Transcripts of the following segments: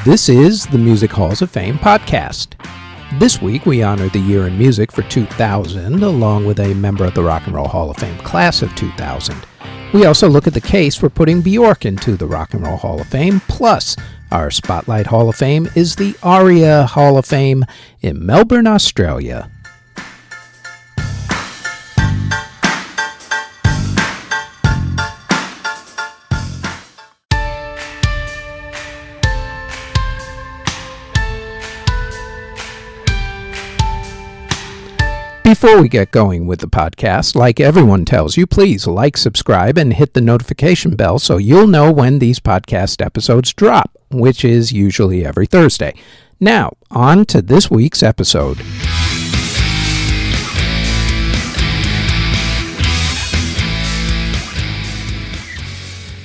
This is the Music Halls of Fame podcast. This week we honor the year in music for 2000, along with a member of the Rock and Roll Hall of Fame class of 2000. We also look at the case for putting Bjork into the Rock and Roll Hall of Fame, plus our Spotlight Hall of Fame is the ARIA Hall of Fame in Melbourne, Australia. Before we get going with the podcast, like everyone tells you, please like, subscribe, and hit the notification bell so you'll know when these podcast episodes drop, which is usually every Thursday. Now, on to this week's episode.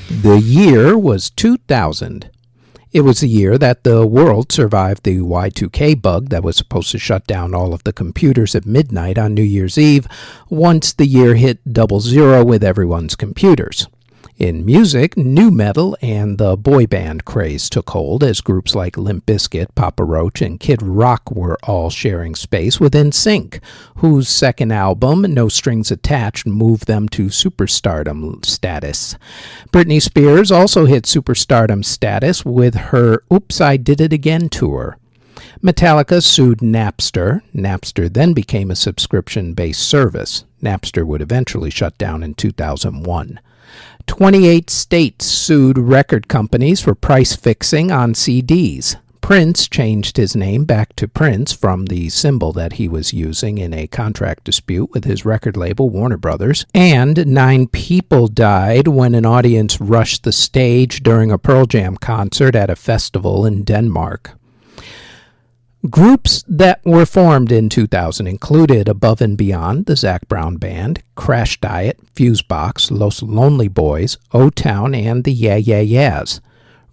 The year was 2000. It was the year that the world survived the Y2K bug that was supposed to shut down all of the computers at midnight on New Year's Eve once the year hit 00 with everyone's computers. In music, nu metal and the boy band craze took hold as groups like Limp Bizkit, Papa Roach, and Kid Rock were all sharing space with NSYNC, whose second album, No Strings Attached, moved them to superstardom status. Britney Spears also hit superstardom status with her Oops, I Did It Again tour. Metallica sued Napster. Napster then became a subscription-based service. Napster would eventually shut down in 2001. 28 states sued record companies for price fixing on CDs. Prince changed his name back to Prince from the symbol that he was using in a contract dispute with his record label, Warner Brothers. And 9 people died when an audience rushed the stage during a Pearl Jam concert at a festival in Denmark. Groups that were formed in 2000 included Above and Beyond, the Zac Brown Band, Crash Diet, Fusebox, Los Lonely Boys, O-Town, and the Yeah Yeah Yeahs.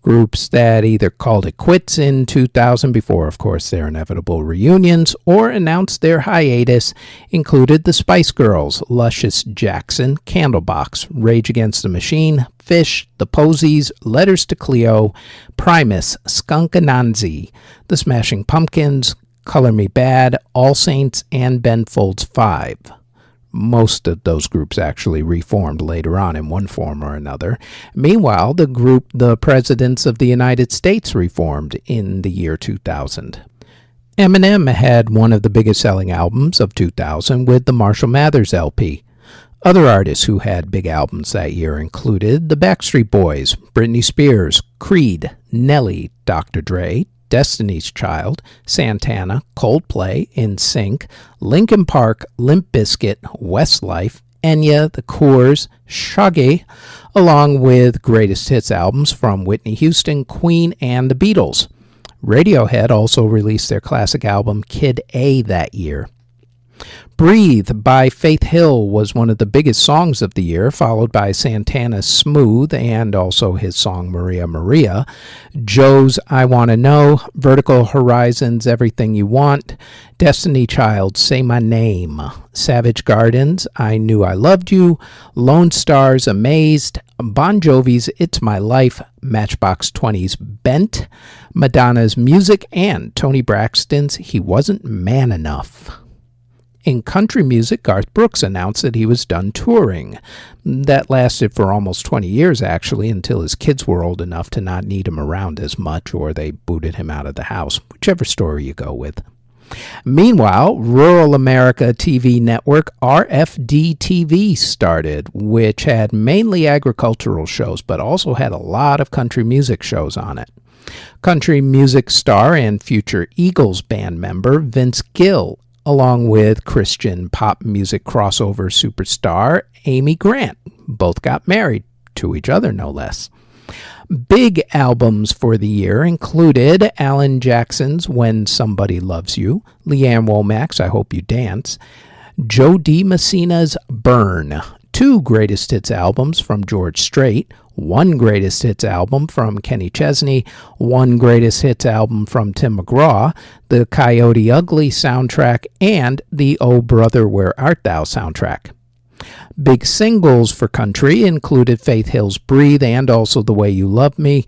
Groups that either called it quits in 2000 before, of course, their inevitable reunions, or announced their hiatus included the Spice Girls, Luscious Jackson, Candlebox, Rage Against the Machine, Fish, The Posies, Letters to Cleo, Primus, Skunk Anansi, The Smashing Pumpkins, Color Me Bad, All Saints, and Ben Folds 5. Most of those groups actually reformed later on in one form or another. Meanwhile, the Presidents of the United States reformed in the year 2000. Eminem had one of the biggest selling albums of 2000 with the Marshall Mathers LP. Other artists who had big albums that year included the Backstreet Boys, Britney Spears, Creed, Nelly, Dr. Dre, Destiny's Child, Santana, Coldplay, NSYNC, Linkin Park, Limp Bizkit, Westlife, Enya, The Coors, Shaggy, along with greatest hits albums from Whitney Houston, Queen, and the Beatles. Radiohead also released their classic album Kid A that year. Breathe by Faith Hill was one of the biggest songs of the year, followed by Santana's Smooth and also his song Maria Maria, Joe's I Wanna Know, Vertical Horizon's Everything You Want, Destiny Child's Say My Name, Savage Garden's I Knew I Loved You, Lone Star's Amazed, Bon Jovi's It's My Life, Matchbox 20's Bent, Madonna's Music, and Toni Braxton's He Wasn't Man Enough. In country music, Garth Brooks announced that he was done touring. That lasted for almost 20 years, actually, until his kids were old enough to not need him around as much, or they booted him out of the house, whichever story you go with. Meanwhile, Rural America TV network RFD-TV started, which had mainly agricultural shows, but also had a lot of country music shows on it. Country music star and future Eagles band member Vince Gill, along with Christian pop music crossover superstar Amy Grant. Both got married to each other, no less. Big albums for the year included Alan Jackson's When Somebody Loves You, Leanne Womack's I Hope You Dance, Joe D. Messina's Burn, 2 greatest hits albums from George Strait, 1 greatest hits album from Kenny Chesney, 1 greatest hits album from Tim McGraw, the Coyote Ugly soundtrack, and the Oh Brother Where Art Thou soundtrack. Big singles for country included Faith Hill's Breathe and also The Way You Love Me,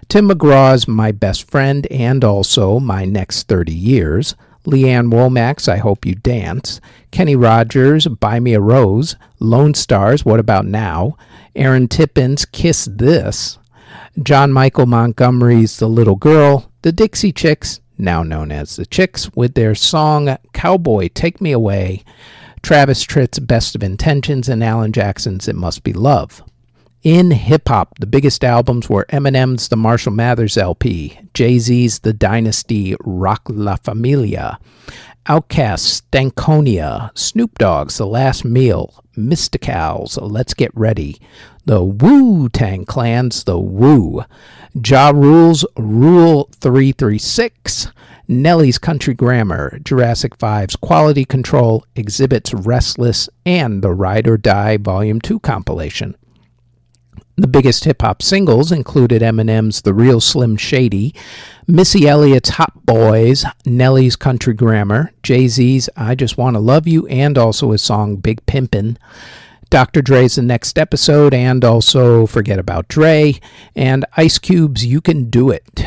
Tim McGraw's My Best Friend and also My Next 30 Years, Leanne Womack's I Hope You Dance, Kenny Rogers' Buy Me a Rose, Lone Star's What About Now, Aaron Tippin's Kiss This, John Michael Montgomery's The Little Girl, the Dixie Chicks, now known as the Chicks, with their song Cowboy Take Me Away, Travis Tritt's Best of Intentions, and Alan Jackson's It Must Be Love. In hip-hop, the biggest albums were Eminem's The Marshall Mathers LP, Jay-Z's The Dynasty Rock La Familia, Outkast's Stankonia, Snoop Dogg's The Last Meal, Mystical's Let's Get Ready, the Wu-Tang Clan's The Woo, Ja Rule's Rule 336, Nelly's Country Grammar, Jurassic 5's Quality Control, Exhibit's Restless, and the Ride or Die Volume 2 compilation. The biggest hip-hop singles included Eminem's The Real Slim Shady, Missy Elliott's Hot Boys, Nelly's Country Grammar, Jay-Z's I Just Wanna Love You, and also his song Big Pimpin', Dr. Dre's The Next Episode, and also Forget About Dre, and Ice Cube's You Can Do It.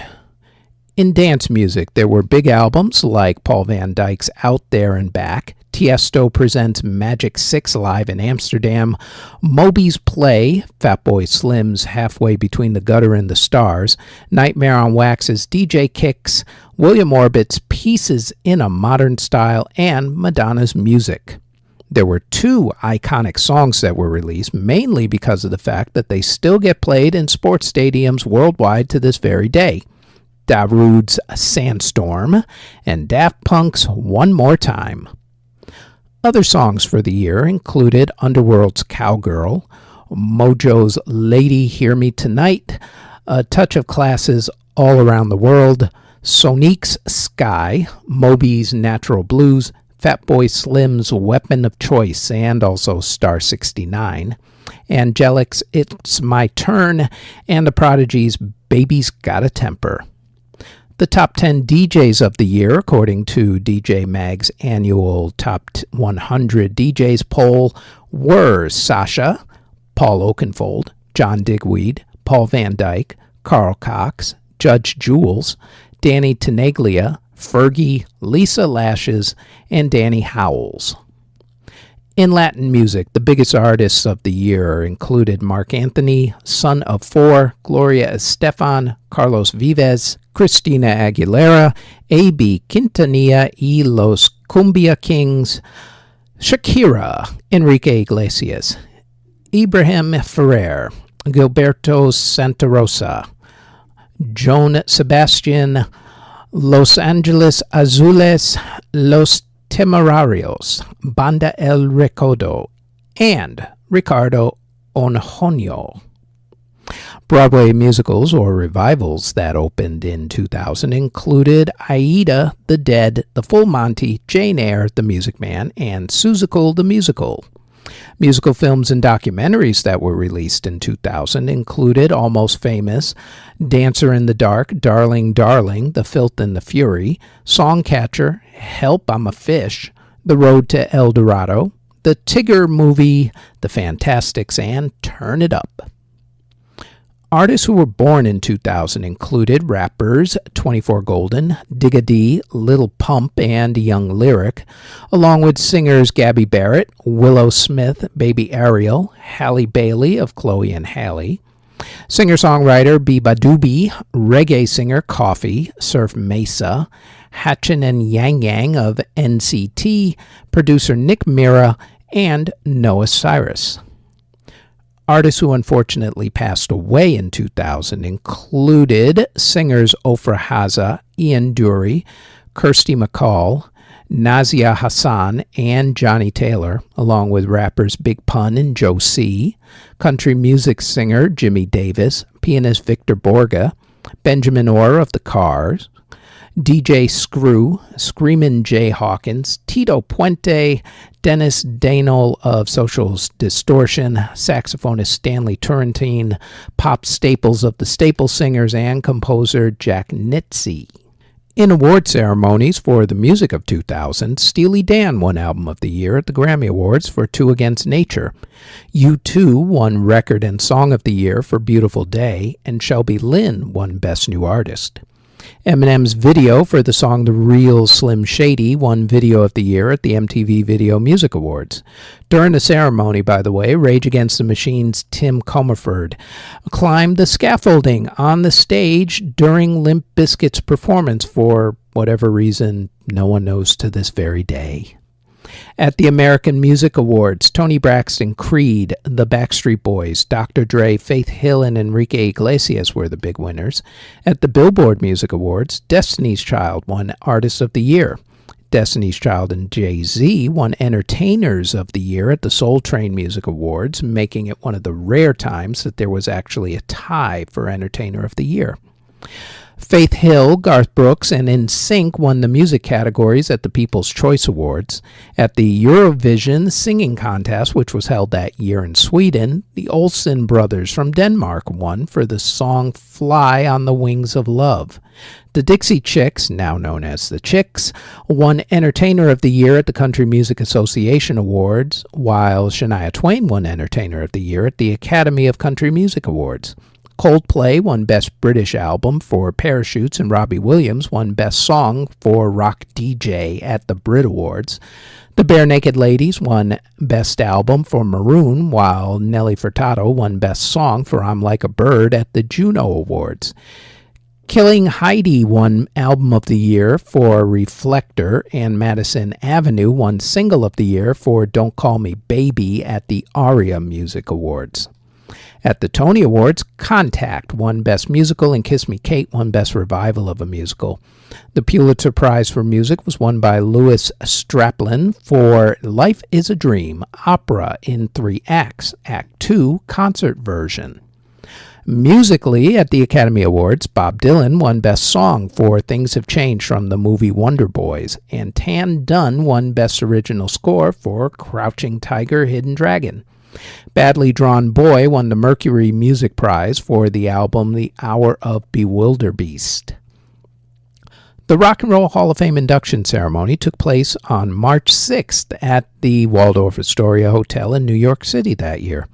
In dance music, there were big albums like Paul Van Dyk's Out There and Back, Tiesto presents Magic 6 live in Amsterdam, Moby's Play, Fatboy Slim's Halfway Between the Gutter and the Stars, Nightmare on Wax's DJ Kicks, William Orbit's Pieces in a Modern Style, and Madonna's Music. There were 2 iconic songs that were released, mainly because of the fact that they still get played in sports stadiums worldwide to this very day. Darude's Sandstorm and Daft Punk's One More Time. Other songs for the year included Underworld's Cowgirl, Mojo's Lady Hear Me Tonight, A Touch of Class's All Around the World, Sonique's Sky, Moby's Natural Blues, Fatboy Slim's Weapon of Choice, and also Star 69, Angelic's It's My Turn, and The Prodigy's Baby's Got a Temper. The top 10 DJs of the year, according to DJ Mag's annual Top 100 DJs poll, were Sasha, Paul Oakenfold, John Digweed, Paul Van Dyke, Carl Cox, Judge Jules, Danny Tenaglia, Fergie, Lisa Lashes, and Danny Howells. In Latin music, the biggest artists of the year included Marc Anthony, Son of Four, Gloria Estefan, Carlos Vives, Christina Aguilera, A.B. Quintanilla y Los Cumbia Kings, Shakira, Enrique Iglesias, Ibrahim Ferrer, Gilberto Santa Rosa, Joan Sebastian, Los Angeles Azules, Los Temerarios, Banda El Recodo, and Ricardo Onjonio. Broadway musicals or revivals that opened in 2000 included Aida, The Dead, The Full Monty, Jane Eyre, The Music Man, and Seussical the Musical. Musical films and documentaries that were released in 2000 included Almost Famous, Dancer in the Dark, Darling, Darling, The Filth and the Fury, Songcatcher, Help, I'm a Fish, The Road to El Dorado, The Tigger Movie, The Fantastics, and Turn It Up. Artists who were born in 2000 included rappers 24 Golden, Digga D, Lil Pump, and Young Lyric, along with singers Gabby Barrett, Willow Smith, Baby Ariel, Halle Bailey of Chloe and Halle, singer-songwriter Biba Doobie, reggae singer Coffee, Surf Mesa, Hatchin and Yang Yang of NCT, producer Nick Mira, and Noah Cyrus. Artists who unfortunately passed away in 2000 included singers Ofra Haza, Ian Dury, Kirsty MacColl, Nazia Hassan, and Johnny Taylor, along with rappers Big Pun and Joe C., country music singer Jimmy Davis, pianist Victor Borga, Benjamin Orr of The Cars, DJ Screw, Screamin' Jay Hawkins, Tito Puente, Dennis Danel of Social Distortion, saxophonist Stanley Turrentine, pop staples of the Staple Singers, and composer Jack Nitze. In award ceremonies for the music of 2000, Steely Dan won Album of the Year at the Grammy Awards for Two Against Nature. U2 won Record and Song of the Year for Beautiful Day, and Shelby Lynne won Best New Artist. Eminem's video for the song The Real Slim Shady won Video of the Year at the MTV Video Music Awards. During the ceremony, by the way, Rage Against the Machine's Tim Comerford climbed the scaffolding on the stage during Limp Bizkit's performance for whatever reason no one knows to this very day. At the American Music Awards, Toni Braxton, Creed, the Backstreet Boys, Dr. Dre, Faith Hill, and Enrique Iglesias were the big winners. At the Billboard Music Awards, Destiny's Child won Artist of the Year. Destiny's Child and Jay-Z won Entertainers of the Year at the Soul Train Music Awards, making it one of the rare times that there was actually a tie for Entertainer of the Year. Faith Hill, Garth Brooks, and NSYNC won the music categories at the People's Choice Awards. At the Eurovision Singing Contest, which was held that year in Sweden, the Olsen brothers from Denmark won for the song Fly on the Wings of Love. The Dixie Chicks, now known as the Chicks, won Entertainer of the Year at the Country Music Association Awards, while Shania Twain won Entertainer of the Year at the Academy of Country Music Awards. Coldplay won Best British Album for Parachutes, and Robbie Williams won Best Song for Rock DJ at the Brit Awards. The Bare Naked Ladies won Best Album for Maroon, while Nelly Furtado won Best Song for I'm Like a Bird at the Juno Awards. Killing Heidi won Album of the Year for Reflector, and Madison Avenue won Single of the Year for Don't Call Me Baby at the ARIA Music Awards. At the Tony Awards, Contact won Best Musical, and Kiss Me Kate won Best Revival of a Musical. The Pulitzer Prize for Music was won by Louis Straplin for Life is a Dream, Opera in 3 Acts, Act 2, Concert Version. Musically, at the Academy Awards, Bob Dylan won Best Song for Things Have Changed from the movie Wonder Boys, and Tan Dunn won Best Original Score for Crouching Tiger, Hidden Dragon. Badly Drawn Boy won the Mercury Music Prize for the album The Hour of Bewilderbeast. The Rock and Roll Hall of Fame induction ceremony took place on March 6th at the Waldorf Astoria Hotel in New York City that year.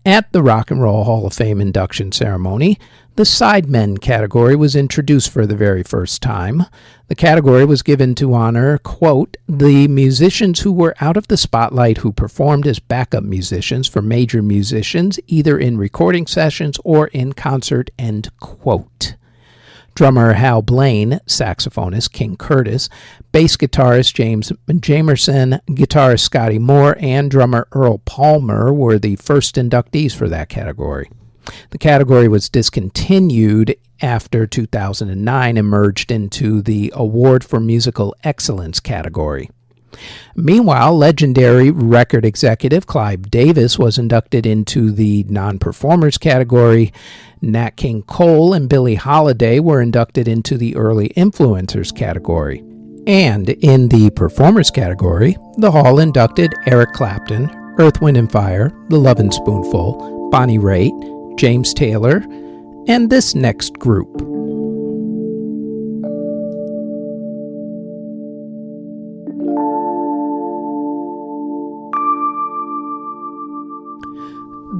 At the Rock and Roll Hall of Fame induction ceremony, the Sidemen category was introduced for the very first time. The category was given to honor, quote, the musicians who were out of the spotlight who performed as backup musicians for major musicians, either in recording sessions or in concert, end quote. Drummer Hal Blaine, saxophonist King Curtis, bass guitarist James Jamerson, guitarist Scotty Moore, and drummer Earl Palmer were the first inductees for that category. The category was discontinued after 2009 and merged into the Award for Musical Excellence category. Meanwhile, legendary record executive Clive Davis was inducted into the non-performers category. Nat King Cole and Billie Holiday were inducted into the early influencers category. And in the performers category, the Hall inducted Eric Clapton, Earth, Wind & Fire, The Lovin' Spoonful, Bonnie Raitt, James Taylor, and this next group.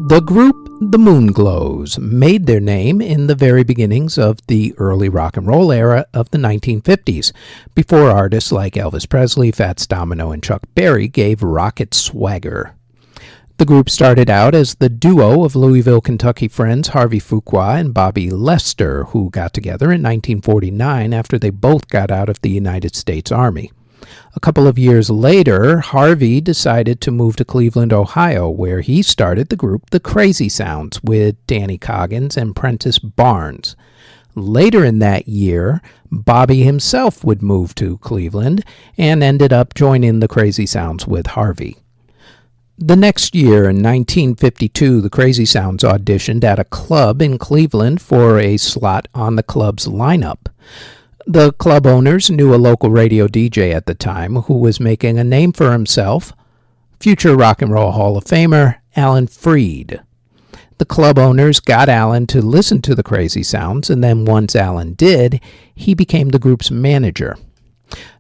The group The Moonglows made their name in the very beginnings of the early rock and roll era of the 1950s, before artists like Elvis Presley, Fats Domino, and Chuck Berry gave rock its swagger. The group started out as the duo of Louisville, Kentucky friends Harvey Fuqua and Bobby Lester, who got together in 1949 after they both got out of the United States Army. A couple of years later, Harvey decided to move to Cleveland, Ohio, where he started the group The Crazy Sounds with Danny Coggins and Prentice Barnes. Later in that year, Bobby himself would move to Cleveland and ended up joining The Crazy Sounds with Harvey. The next year, in 1952, the Crazy Sounds auditioned at a club in Cleveland for a slot on the club's lineup. The club owners knew a local radio DJ at the time who was making a name for himself, future Rock and Roll Hall of Famer Alan Freed. The club owners got Alan to listen to the Crazy Sounds, and then once Alan did, he became the group's manager.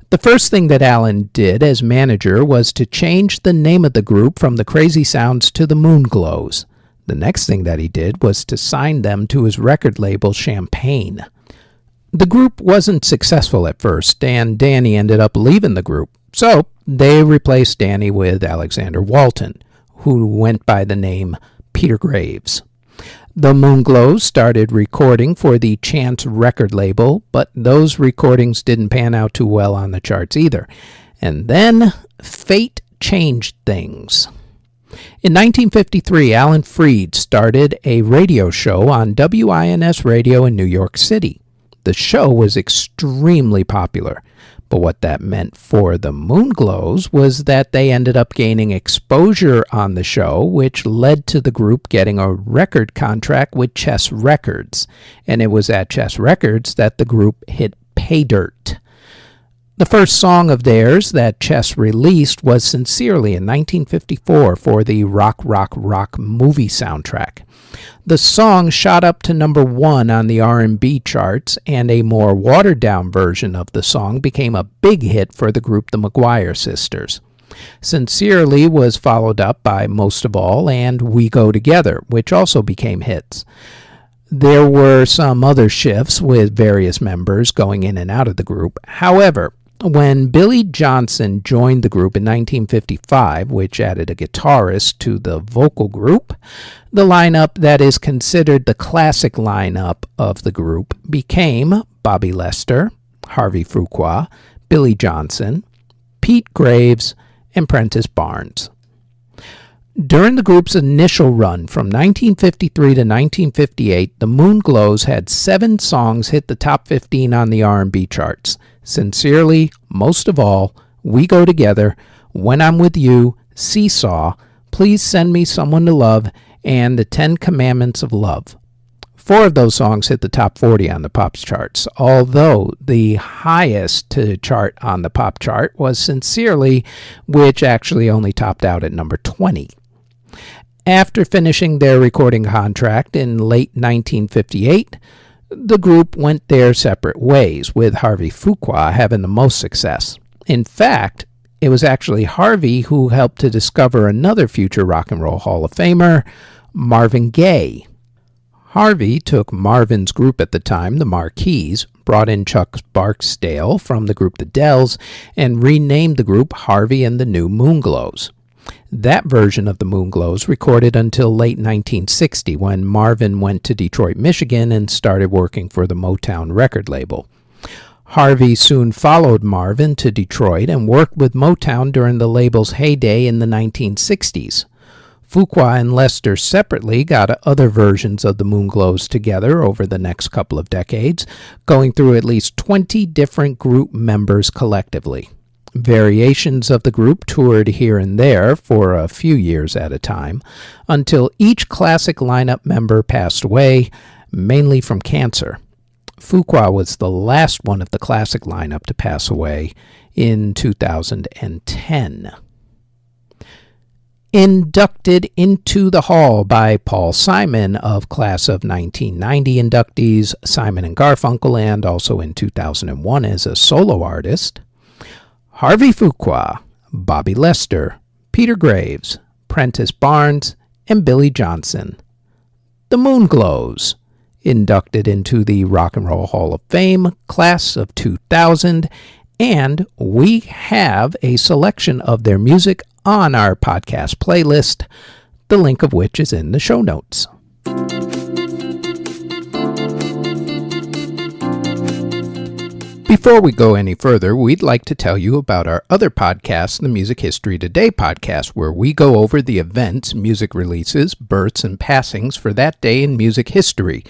The first thing that Alan did as manager was to change the name of the group from the Crazy Sounds to the Moonglows. The next thing that he did was to sign them to his record label, Champagne. The group wasn't successful at first, and Danny ended up leaving the group, so they replaced Danny with Alexander Walton, who went by the name Peter Graves. The Moonglows started recording for the Chance record label, but those recordings didn't pan out too well on the charts either. And then fate changed things. In 1953, Alan Freed started a radio show on WINS Radio in New York City. The show was extremely popular, but what that meant for the Moonglows was that they ended up gaining exposure on the show, which led to the group getting a record contract with Chess Records, and it was at Chess Records that the group hit Pay Dirt. The first song of theirs that Chess released was Sincerely in 1954 for the Rock, Rock, Rock movie soundtrack. The song shot up to number 1 on the R&B charts, and a more watered-down version of the song became a big hit for the group the McGuire Sisters. Sincerely was followed up by Most of All and We Go Together, which also became hits. There were some other shifts with various members going in and out of the group. However, when Billy Johnson joined the group in 1955, which added a guitarist to the vocal group, the lineup that is considered the classic lineup of the group became Bobby Lester, Harvey Fuqua, Billy Johnson, Pete Graves, and Prentice Barnes. During the group's initial run from 1953 to 1958, the Moonglows had 7 songs hit the top 15 on the R&B charts. Sincerely, Most of All, We Go Together, When I'm With You, Seesaw, Please Send Me Someone to Love, and The 10 Commandments of Love. 4 of those songs hit the top 40 on the pop charts, although the highest to chart on the pop chart was Sincerely, which actually only topped out at number 20. After finishing their recording contract in late 1958, the group went their separate ways, with Harvey Fuqua having the most success. In fact, it was actually Harvey who helped to discover another future Rock and Roll Hall of Famer, Marvin Gaye. Harvey took Marvin's group at the time, the Marquis, brought in Chuck Barksdale from the group The Dells, and renamed the group Harvey and the New Moonglows. That version of the Moonglows recorded until late 1960 when Marvin went to Detroit, Michigan and started working for the Motown record label. Harvey soon followed Marvin to Detroit and worked with Motown during the label's heyday in the 1960s. Fuqua and Lester separately got other versions of the Moonglows together over the next couple of decades, going through at least 20 different group members collectively. Variations of the group toured here and there for a few years at a time, until each classic lineup member passed away, mainly from cancer. Fuqua was the last one of the classic lineup to pass away in 2010. Inducted into the Hall by Paul Simon of class of 1990 inductees, Simon & Garfunkel, and also in 2001 as a solo artist, Harvey Fuqua, Bobby Lester, Peter Graves, Prentice Barnes, and Billy Johnson. The Moonglows, inducted into the Rock and Roll Hall of Fame, class of 2000, and we have a selection of their music on our podcast playlist, the link of which is in the show notes. Before we go any further, we'd like to tell you about our other podcast, the Music History Today podcast, where we go over the events, music releases, births, and passings for that day in music history.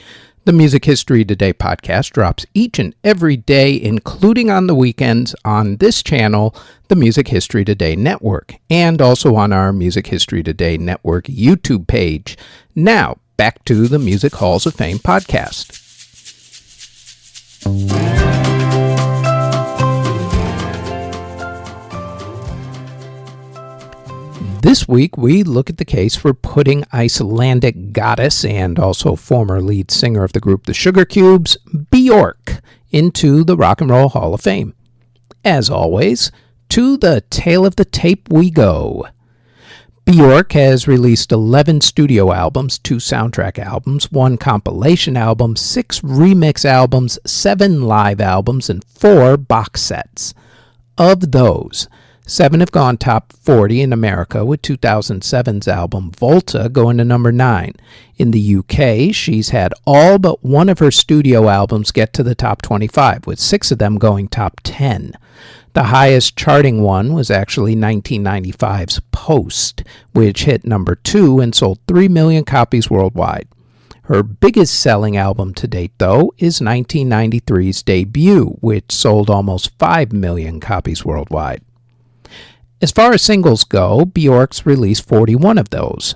The Music History Today podcast drops each and every day, including on the weekends, on this channel, the Music History Today Network, and also on our Music History Today Network YouTube page. Now, back to the Music Halls of Fame podcast. This week, we look at the case for putting Icelandic goddess and also former lead singer of the group The Sugar Cubes, Bjork, into the Rock and Roll Hall of Fame. As always, to the tail of the tape we go. Bjork has released 11 studio albums, 2 soundtrack albums, 1 compilation album, 6 remix albums, 7 live albums, and 4 box sets. Of those, 7 have gone top 40 in America, with 2007's album Volta going to number 9. In the UK, she's had all but one of her studio albums get to the top 25, with 6 of them going top 10. The highest charting one was actually 1995's Post, which hit number 2 and sold 3 million copies worldwide. Her biggest selling album to date, though, is 1993's Debut, which sold almost 5 million copies worldwide. As far as singles go, Bjork's released 41 of those.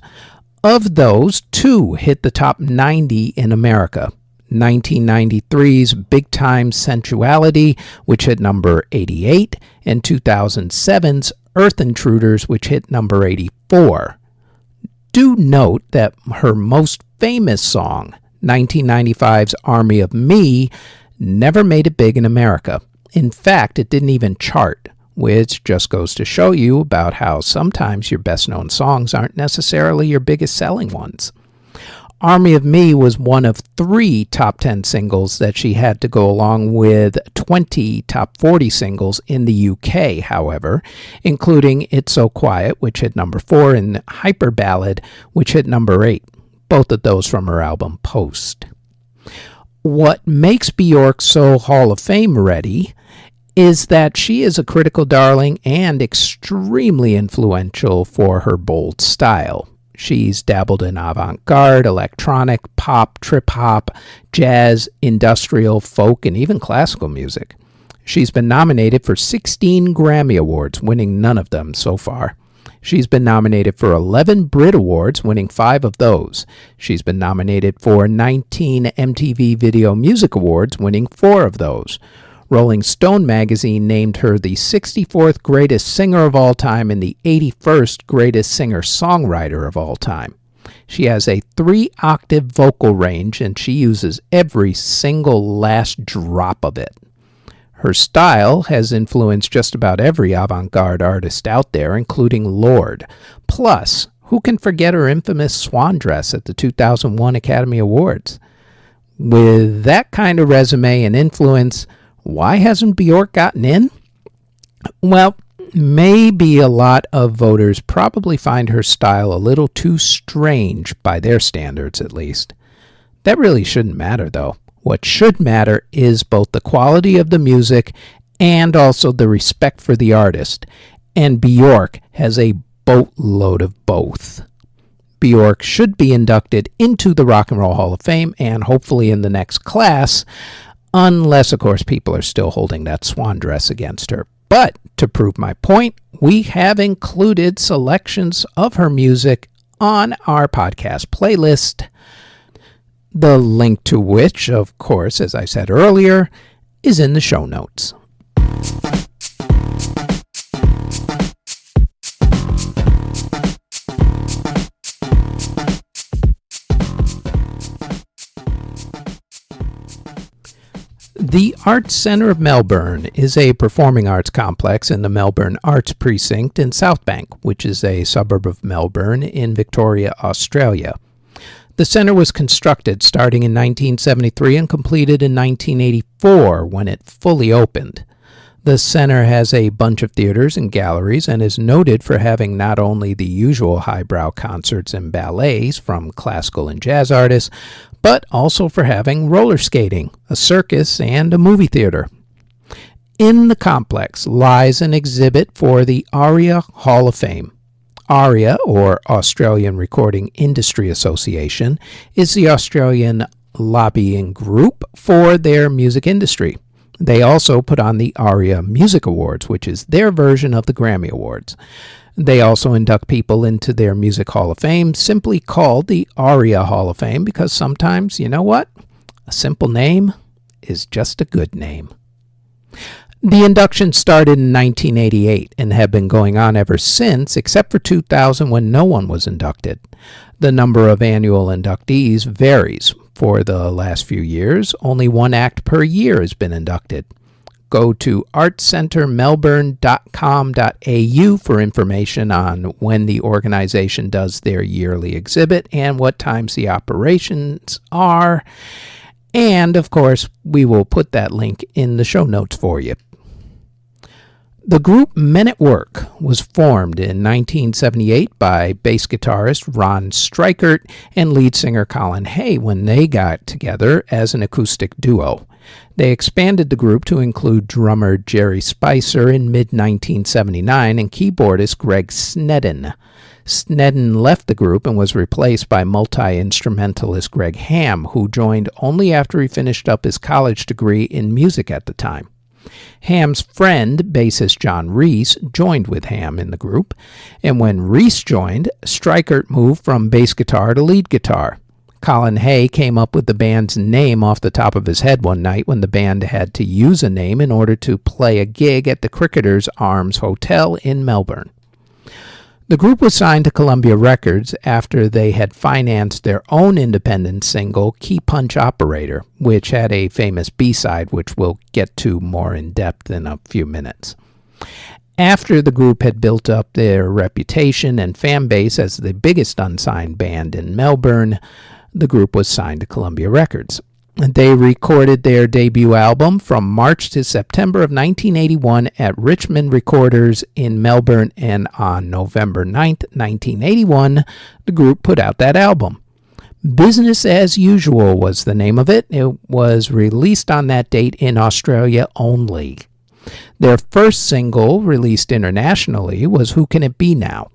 Of those, 2 hit the top 90 in America. 1993's Big Time Sensuality, which hit number 88, and 2007's Earth Intruders, which hit number 84. Do note that her most famous song, 1995's Army of Me, never made it big in America. In fact, it didn't even chart, which just goes to show you about how sometimes your best-known songs aren't necessarily your biggest-selling ones. Army of Me was one of 3 top 10 singles that she had to go along with 20 top 40 singles in the UK, however, including It's So Quiet, which hit number 4, and Hyper Ballad, which hit number 8, both of those from her album Post. What makes Bjork so Hall of Fame ready is that she is a critical darling and extremely influential for her bold style. She's dabbled in avant-garde, electronic, pop, trip-hop, jazz, industrial, folk, and even classical music. She's been nominated for 16 Grammy Awards, winning none of them so far. She's been nominated for 11 Brit Awards, winning 5 of those. She's been nominated for 19 MTV Video Music Awards, winning 4 of those. Rolling Stone magazine named her the 64th greatest singer of all time and the 81st greatest singer-songwriter of all time. She has a 3-octave vocal range, and she uses every single last drop of it. Her style has influenced just about every avant-garde artist out there, including Lorde. Plus, who can forget her infamous swan dress at the 2001 Academy Awards? With that kind of resume and influence, why hasn't Bjork gotten in? Well, maybe a lot of voters probably find her style a little too strange, by their standards at least. That really shouldn't matter, though. What should matter is both the quality of the music and also the respect for the artist. And Bjork has a boatload of both. Bjork should be inducted into the Rock and Roll Hall of Fame, and hopefully in the next class, unless, of course, people are still holding that swan dress against her. But to prove my point, we have included selections of her music on our podcast playlist, the link to which, of course, as I said earlier, is in the show notes. The Arts Centre of Melbourne is a performing arts complex in the Melbourne Arts Precinct in Southbank, which is a suburb of Melbourne in Victoria, Australia. The centre was constructed starting in 1973 and completed in 1984 when it fully opened. The centre has a bunch of theaters and galleries and is noted for having not only the usual highbrow concerts and ballets from classical and jazz artists, but also for having roller skating, a circus, and a movie theater. In the complex lies an exhibit for the ARIA Hall of Fame. ARIA, or Australian Recording Industry Association, is the Australian lobbying group for their music industry. They also put on the ARIA Music Awards, which is their version of the Grammy Awards. They also induct people into their Music Hall of Fame, simply called the ARIA Hall of Fame, because sometimes, you know what? A simple name is just a good name. The inductions started in 1988 and have been going on ever since, except for 2000 when no one was inducted. The number of annual inductees varies. For the last few years, only one act per year has been inducted. Go to artcentermelbourne.com.au for information on when the organization does their yearly exhibit and what times the operations are. And, of course, we will put that link in the show notes for you. The group Men at Work was formed in 1978 by bass guitarist Ron Strykert and lead singer Colin Hay when they got together as an acoustic duo. They expanded the group to include drummer Jerry Spicer in mid-1979 and keyboardist Greg Sneddon. Sneddon left the group and was replaced by multi-instrumentalist Greg Ham, who joined only after he finished up his college degree in music at the time. Ham's friend, bassist John Reese, joined with Ham in the group, and when Reese joined, Strykert moved from bass guitar to lead guitar. Colin Hay came up with the band's name off the top of his head one night when the band had to use a name in order to play a gig at the Cricketers Arms Hotel in Melbourne. The group was signed to Columbia Records after they had financed their own independent single, Key Punch Operator, which had a famous B-side, which we'll get to more in depth in a few minutes. After the group had built up their reputation and fan base as the biggest unsigned band in Melbourne, the group was signed to Columbia Records. They recorded their debut album from March to September of 1981 at Richmond Recorders in Melbourne, and on November 9th, 1981, the group put out that album. Business as Usual was the name of it. It was released on that date in Australia only. Their first single, released internationally, was Who Can It Be Now?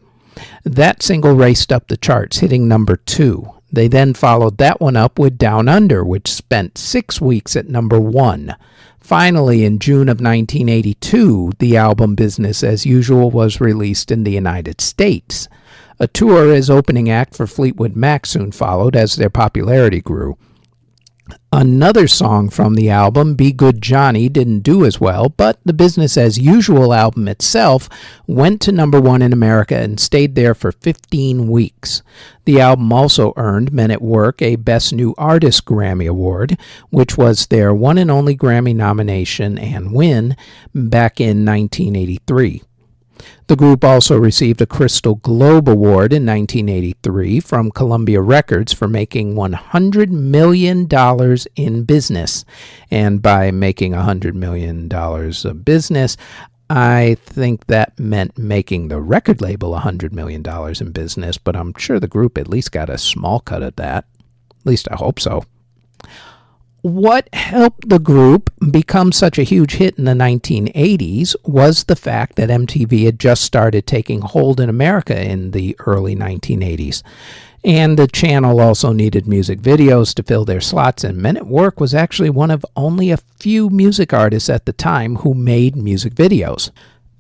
That single raced up the charts, hitting number 2. They then followed that one up with Down Under, which spent 6 weeks at number 1. Finally, in June of 1982, the album Business as Usual was released in the United States. A tour as opening act for Fleetwood Mac soon followed as their popularity grew. Another song from the album, Be Good Johnny, didn't do as well, but the Business as Usual album itself went to number 1 in America and stayed there for 15 weeks. The album also earned Men at Work a Best New Artist Grammy Award, which was their one and only Grammy nomination and win back in 1983. The group also received a Crystal Globe Award in 1983 from Columbia Records for making $100 million in business. And by making $100 million of business, I think that meant making the record label $100 million in business, but I'm sure the group at least got a small cut of that. At least I hope so. What helped the group become such a huge hit in the 1980s was the fact that MTV had just started taking hold in America in the early 1980s. And the channel also needed music videos to fill their slots, and Men at Work was actually one of only a few music artists at the time who made music videos.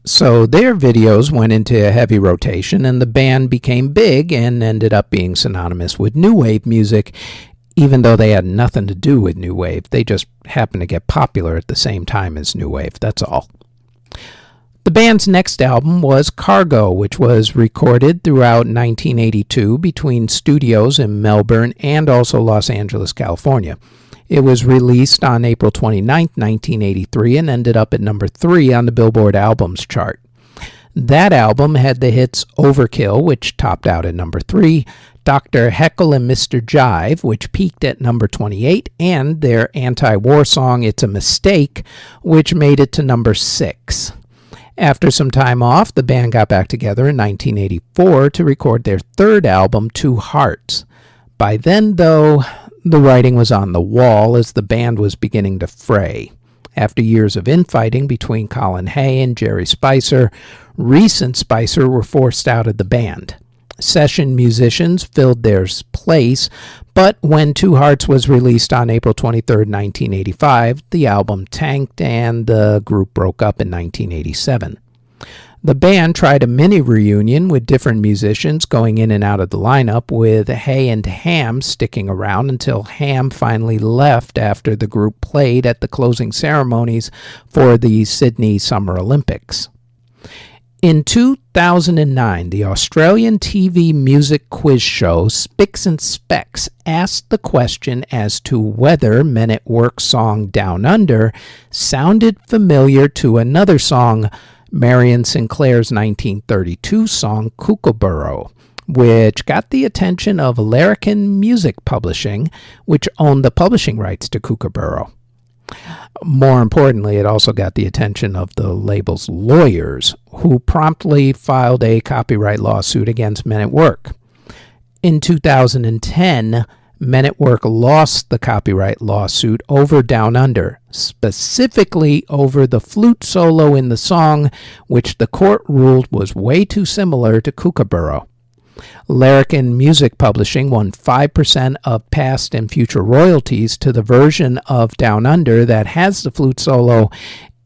So their videos went into heavy rotation, and the band became big and ended up being synonymous with new wave music, even though they had nothing to do with new wave. They just happened to get popular at the same time as new wave, that's all. The band's next album was Cargo, which was recorded throughout 1982 between studios in Melbourne and also Los Angeles, California. It was released on April 29, 1983, and ended up at number 3 on the Billboard Albums chart. That album had the hits Overkill, which topped out at number 3, Dr. Heckle and Mr. Jive, which peaked at number 28, and their anti-war song It's a Mistake, which made it to number 6. After some time off, the band got back together in 1984 to record their third album, Two Hearts. By then, though, the writing was on the wall as the band was beginning to fray. After years of infighting between Colin Hay and Jerry Spicer, Reese and Spicer were forced out of the band. Session musicians filled their place, but when Two Hearts was released on April 23, 1985, the album tanked and the group broke up in 1987. The band tried a mini reunion with different musicians going in and out of the lineup, with Hay and Ham sticking around until Ham finally left after the group played at the closing ceremonies for the Sydney Summer Olympics. In 2009, the Australian TV music quiz show Spicks and Specks asked the question as to whether Men at Work's song Down Under sounded familiar to another song, Marion Sinclair's 1932 song Kookaburra, which got the attention of Larrikin Music Publishing, which owned the publishing rights to Kookaburra. More importantly, it also got the attention of the label's lawyers, who promptly filed a copyright lawsuit against Men at Work. In 2010, Men at Work lost the copyright lawsuit over Down Under, specifically over the flute solo in the song, which the court ruled was way too similar to Kookaburra. Larrikin Music Publishing won 5% of past and future royalties to the version of Down Under that has the flute solo.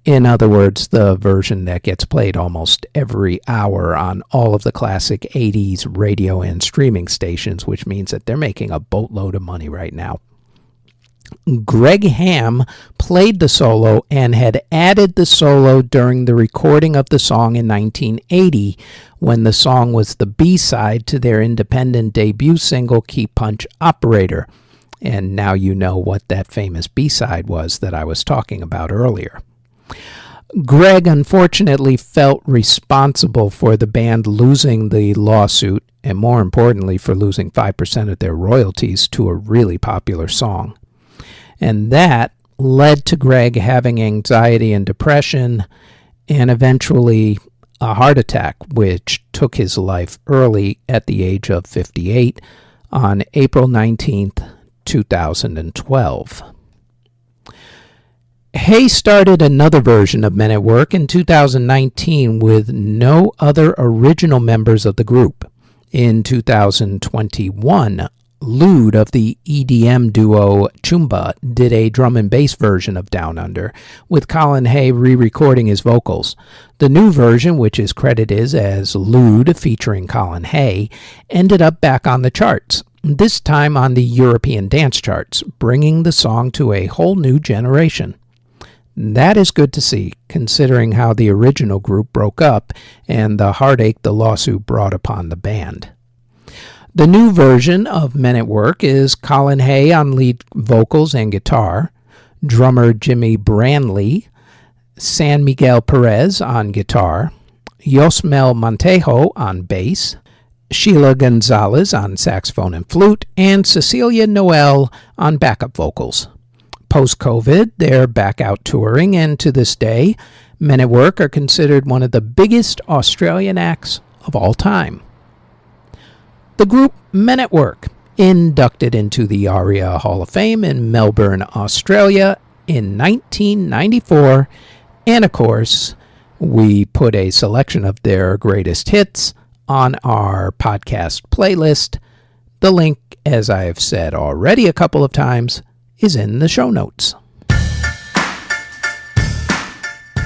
In other words, the version that gets played almost every hour on all of the classic 80s radio and streaming stations, which means that they're making a boatload of money right now. Greg Ham played the solo and had added the solo during the recording of the song in 1980, when the song was the B-side to their independent debut single, Key Punch Operator. And now you know what that famous B-side was that I was talking about earlier. Greg unfortunately felt responsible for the band losing the lawsuit, and more importantly for losing 5% of their royalties to a really popular song. And that led to Greg having anxiety and depression, and eventually a heart attack, which took his life early at the age of 58 on April 19th, 2012. Hay started another version of Men at Work in 2019 with no other original members of the group. In 2021, Lude of the EDM duo Chumba did a drum and bass version of Down Under, with Colin Hay re-recording his vocals. The new version, which is credited as Lude featuring Colin Hay, ended up back on the charts, this time on the European dance charts, bringing the song to a whole new generation. That is good to see, considering how the original group broke up and the heartache the lawsuit brought upon the band. The new version of Men at Work is Colin Hay on lead vocals and guitar, drummer Jimmy Branley, San Miguel Perez on guitar, Yosmel Montejo on bass, Sheila Gonzalez on saxophone and flute, and Cecilia Noel on backup vocals. Post-COVID, they're back out touring, and to this day, Men at Work are considered one of the biggest Australian acts of all time. The group Men at Work, inducted into the ARIA Hall of Fame in Melbourne, Australia in 1994, and of course, we put a selection of their greatest hits on our podcast playlist. The link, as I have said already a couple of times, is in the show notes.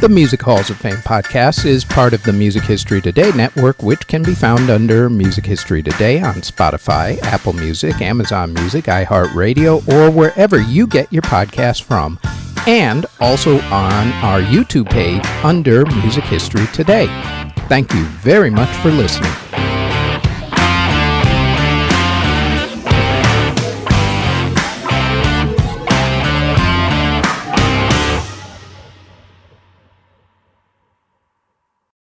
The Music Halls of Fame podcast is part of the Music History Today network, which can be found under Music History Today on Spotify, Apple Music, Amazon Music, iHeartRadio, or wherever you get your podcasts from, and also on our YouTube page under Music History Today. Thank you very much for listening.